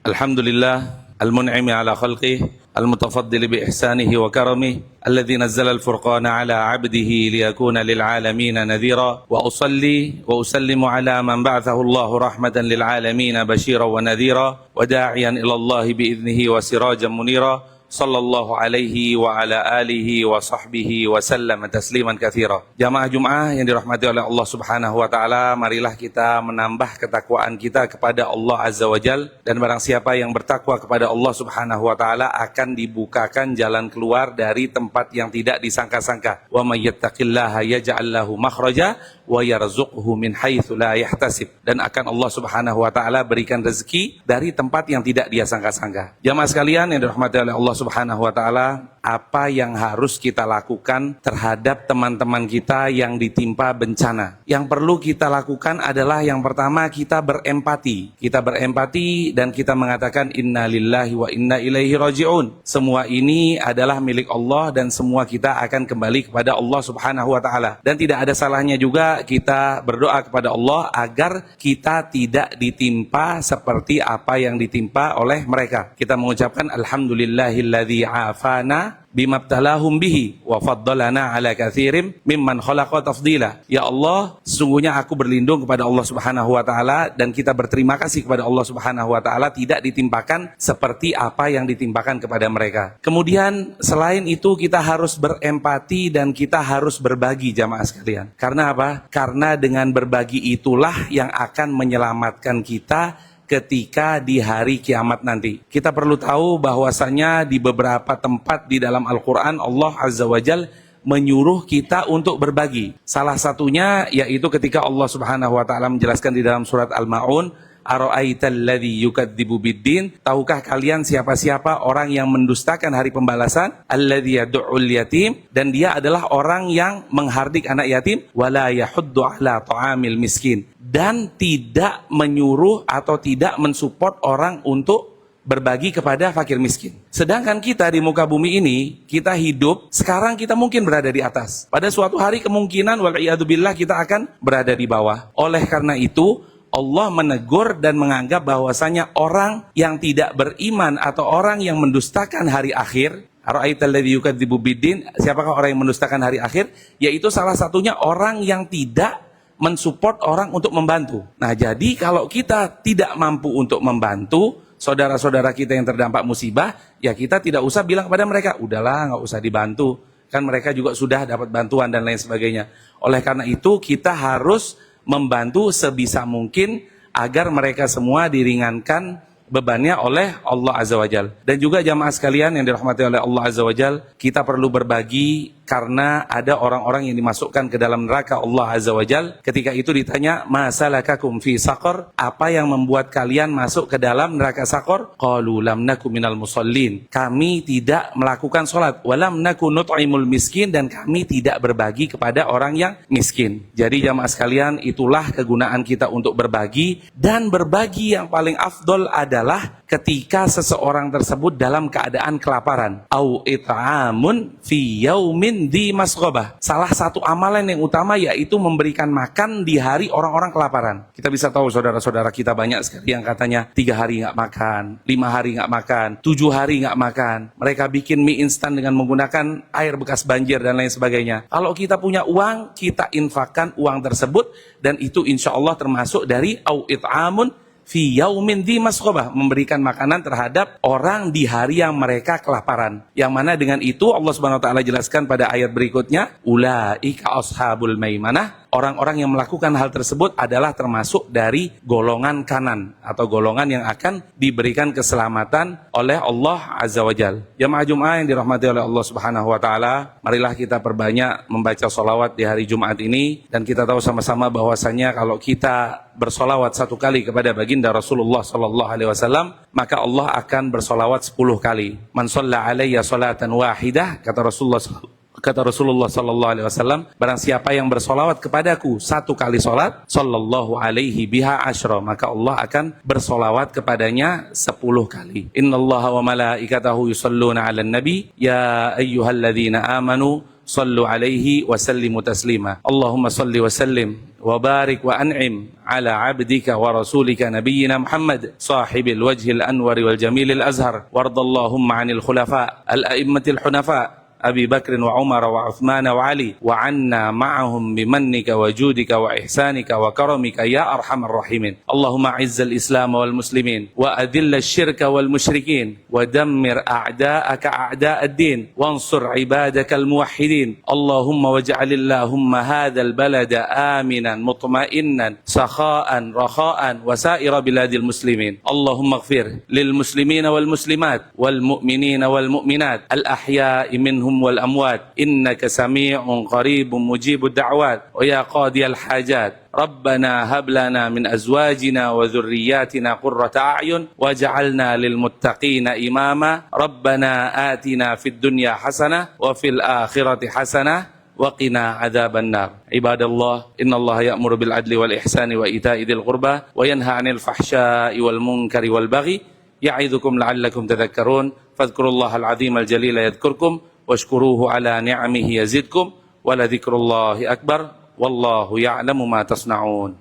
Alhamdulillah al-mun'imi ala khalqih al-mutafaddili bi ihsanihi wa karamih alladhi nazzala al-furqana ala 'abdihi liyakuna lil 'alamin nadhira wa usalli wa usallimu ala man ba'athahu Allahu rahmatan lil 'alamin bashiran wa nadhira wa da'iyan ila Allah bi idnihi wa sirajan munira sallallahu alaihi wa ala alihi wa sahbihi wa sallam tasliman katsira. Jamaah Jumat yang dirahmati oleh Allah Subhanahu wa taala, marilah kita menambah ketakwaan kita kepada Allah Azza wa Jal, dan barang siapa yang bertakwa kepada Allah Subhanahu wa taala akan dibukakan jalan keluar dari tempat yang tidak disangka-sangka. Wa may yattaqillaha yaj'al lahu makhraja wa yarzuqhu min haitsu la yahtasib, dan akan Allah Subhanahu wa taala berikan rezeki dari tempat yang tidak dia sangka-sangka. Jamaah sekalian yang dirahmati oleh Allah Subhanahu wa taala, apa yang harus kita lakukan terhadap teman-teman kita yang ditimpa bencana? Yang perlu kita lakukan adalah yang pertama, kita berempati. Kita berempati dan kita mengatakan inna lillahi wa inna ilaihi raji'un. Semua ini adalah milik Allah dan semua kita akan kembali kepada Allah Subhanahu wa taala. Dan tidak ada salahnya juga kita berdoa kepada Allah agar kita tidak ditimpa seperti apa yang ditimpa oleh mereka. Kita mengucapkan alhamdulillahilladzi afana bimabtalahum bihi wa faddalana ala katsirin mimman khalaqa tafdila. Ya Allah, sesungguhnya aku berlindung kepada Allah Subhanahu wa taala dan kita berterima kasih kepada Allah Subhanahu wa taala tidak ditimpakan seperti apa yang ditimpakan kepada mereka. Kemudian selain itu kita harus berempati dan kita harus berbagi, jamaah sekalian. Karena apa? Karena dengan berbagi itulah yang akan menyelamatkan kita ketika di hari kiamat nanti. Kita perlu tahu bahwasanya di beberapa tempat di dalam Al-Quran Allah Azza wa Jal menyuruh kita untuk berbagi. Salah satunya yaitu ketika Allah Subhanahu wa taala menjelaskan di dalam surat Al-Ma'un, ara'aital ladzi yukadzibu biddin, tahukah kalian siapa-siapa orang yang mendustakan hari pembalasan? Alladzi yad'ul yatim, dan dia adalah orang yang menghardik anak yatim, wala yahuddu ala ta'amil miskin, dan tidak menyuruh atau tidak mensupport orang untuk berbagi kepada fakir miskin. Sedangkan kita di muka bumi ini, kita hidup, sekarang kita mungkin berada di atas. Pada suatu hari kemungkinan wal'iyadzubillah kita akan berada di bawah. Oleh karena itu Allah menegur dan menganggap bahwasanya orang yang tidak beriman atau orang yang mendustakan hari akhir, ara'aital ladzi yukadzibu biddin, siapakah orang yang mendustakan hari akhir? Yaitu salah satunya orang yang tidak mensupport orang untuk membantu. Nah, jadi kalau kita tidak mampu untuk membantu saudara-saudara kita yang terdampak musibah, ya kita tidak usah bilang kepada mereka, udahlah nggak usah dibantu, kan mereka juga sudah dapat bantuan dan lain sebagainya. Oleh karena itu kita harus membantu sebisa mungkin agar mereka semua diringankan bebannya oleh Allah Azza wa Jal. Dan juga jamaah sekalian yang dirahmati oleh Allah Azza wa Jal, kita perlu berbagi karena ada orang-orang yang dimasukkan ke dalam neraka Allah Azza wa Jal. Ketika itu ditanya, ma salakakum fi saqar, apa yang membuat kalian masuk ke dalam neraka Saqar? Qalu lam naku minal musallin, kami tidak melakukan sholat, walam naku nut'imul miskin, dan kami tidak berbagi kepada orang yang miskin. Jadi jamaah sekalian, itulah kegunaan kita untuk berbagi, dan berbagi yang paling afdol adalah ketika seseorang tersebut dalam keadaan kelaparan. Au it'amun fi yaumin di masghobah. Salah satu amalan yang utama yaitu memberikan makan di hari orang-orang kelaparan. Kita bisa tahu saudara-saudara kita banyak sekali yang katanya 3 hari nggak makan, 5 hari nggak makan, 7 hari nggak makan. Mereka bikin mie instan dengan menggunakan air bekas banjir dan lain sebagainya. Kalau kita punya uang, kita infakkan uang tersebut, dan itu insya Allah termasuk dari au it'amun fi yaumin di masghobah, memberikan makanan terhadap orang di hari yang mereka kelaparan. Yang mana dengan itu Allah Subhanahu wa taala jelaskan pada ayat berikutnya, ulaika ashabul maimanah, orang-orang yang melakukan hal tersebut adalah termasuk dari golongan kanan atau golongan yang akan diberikan keselamatan oleh Allah Azza wa Jal. Jamaah Jumat yang dirahmati oleh Allah Subhanahu wa taala, marilah kita perbanyak membaca sholawat di hari Jumat ini, dan kita tahu sama-sama bahwasanya kalau kita bersolawat 1 kali kepada baginda Rasulullah sallallahu alaihi wasallam, maka Allah akan bersolawat 10 kali. Man shalla alayya salatan wahidah, kata Rasulullah sallallahu alaihi wasallam, barang siapa yang bersolawat kepadaku 1 kali solat, sallallahu alaihi biha asyra, maka Allah akan bersolawat kepadanya 10 kali. Innallaha wa malaikatahu yusalluna 'alan nabi ya ayyuhalladzina amanu sallu alaihi wa sallimu taslima. Allahumma salli wa sallim wa barik wa an'im على عبدك ورسولك نبينا محمد صاحب الوجه الأنور والجميل الأزهر، وارض اللهم عن الخلفاء الأئمة الحنفاء أبي بكر وعمر وعثمان وعلي، وعنا معهم بمنك وجودك وإحسانك وكرمك يا أرحم الراحمين. اللهم أعز الإسلام والمسلمين، وأذل الشرك والمشركين، ودمر أعداءك أعداء الدين، وانصر عبادك الموحدين. اللهم واجعل اللهم هذا البلد آمنا مطمئنا سخاء رخاء وسائر بلاد المسلمين. اللهم اغفر للمسلمين والمسلمات والمؤمنين والمؤمنات الأحياء منهم والأموات، إنك سميع قريب مجيب الدعوات ويا قاضي الحاجات. ربنا هب لنا من أزواجنا وذرياتنا قرة أعين واجعلنا للمتقين إماما. ربنا آتنا في الدنيا حسنة وفي الآخرة حسنة وقنا عذاب النار. عباد الله، إن الله يأمر بالعدل والإحسان وإيتاء ذي القربى وينهى عن الفحشاء والمنكر والبغي يعظكم لعلكم تذكرون. فاذكروا الله العظيم الجليل يذكركم واشكروه على نعمه يزدكم ولذكر الله أكبر والله يعلم ما تصنعون.